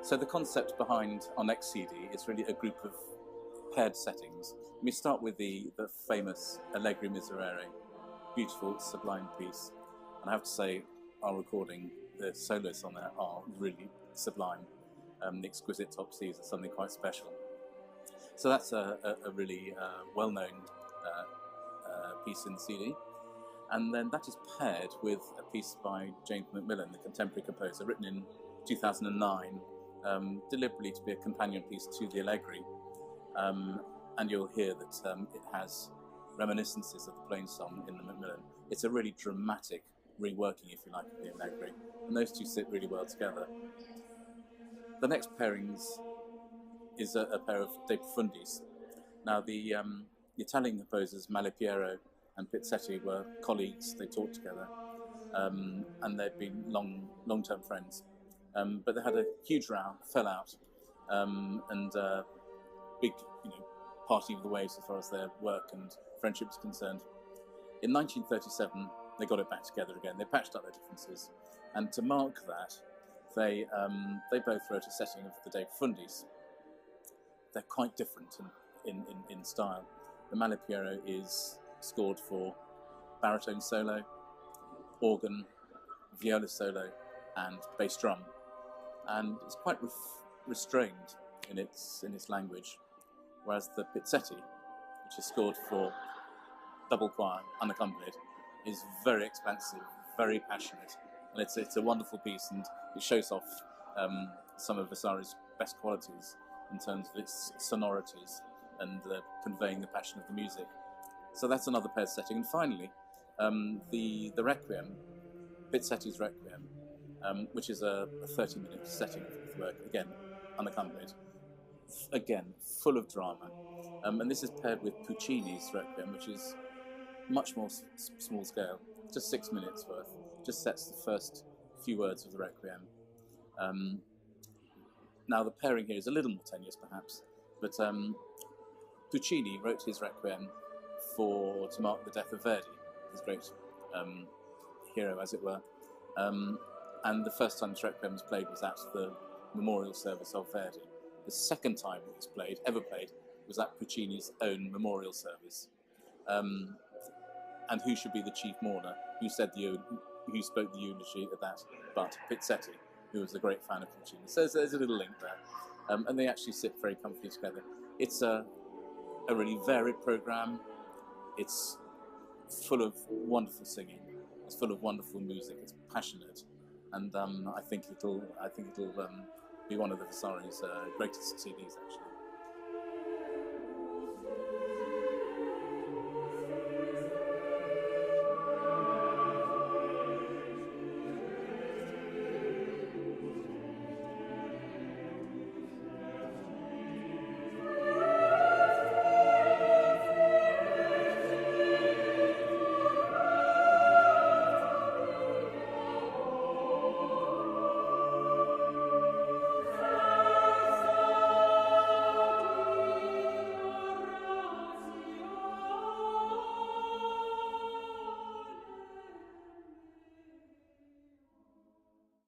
So the concept behind our next CD is really a group of paired settings. We start with the famous Allegri Miserere, beautiful, sublime piece. And I have to say, our recording, the solos on there are really sublime. The exquisite top Cs are something quite special. So that's a really well-known piece in the CD. And then that is paired with a piece by James Macmillan, the contemporary composer, written in 2009, deliberately to be a companion piece to the Allegri. And you'll hear that it has reminiscences of the plain song in the Macmillan. It's a really dramatic reworking, if you like, of the Allegri, and those two sit really well together. The next pairings is a pair of De Profundis. Now, the Italian composers Malipiero and Pizzetti were colleagues. They taught together, and they'd been long-term friends. But they had a huge row, fell out, and big, parting of the ways as far as their work and friendship is concerned. In 1937, they got it back together again. They patched up their differences, and to mark that, they both wrote a setting of the De Profundis. They're quite different in style. The Malipiero is scored for baritone solo, organ, viola solo, and bass drum, and it's quite restrained in its language. Whereas the Pizzetti, which is scored for double choir, unaccompanied, is very expansive, very passionate, and it's a wonderful piece, and it shows off some of Vasari's best qualities in terms of its sonorities and conveying the passion of the music. So that's another paired setting. And finally, the Requiem, Pizzetti's Requiem, which is a 30-minute setting of the work, again, unaccompanied, again, full of drama. And this is paired with Puccini's Requiem, which is much more small scale, just 6 minutes worth, just sets the first few words of the Requiem. Now, the pairing here is a little more tenuous, perhaps, but Puccini wrote his Requiem to mark the death of Verdi, his great hero, as it were. And the first time this Requiem was played was at the memorial service of Verdi. The second time it was ever played, was at Puccini's own memorial service. And who should be the chief mourner? Who spoke the eulogy at that? But Pizzetti, who was a great fan of Puccini. So there's a little link there. And they actually sit very comfortably together. It's a really varied programme. It's full of wonderful singing. It's full of wonderful music. It's passionate, and I think it'll be one of the Vasari's greatest CDs, actually.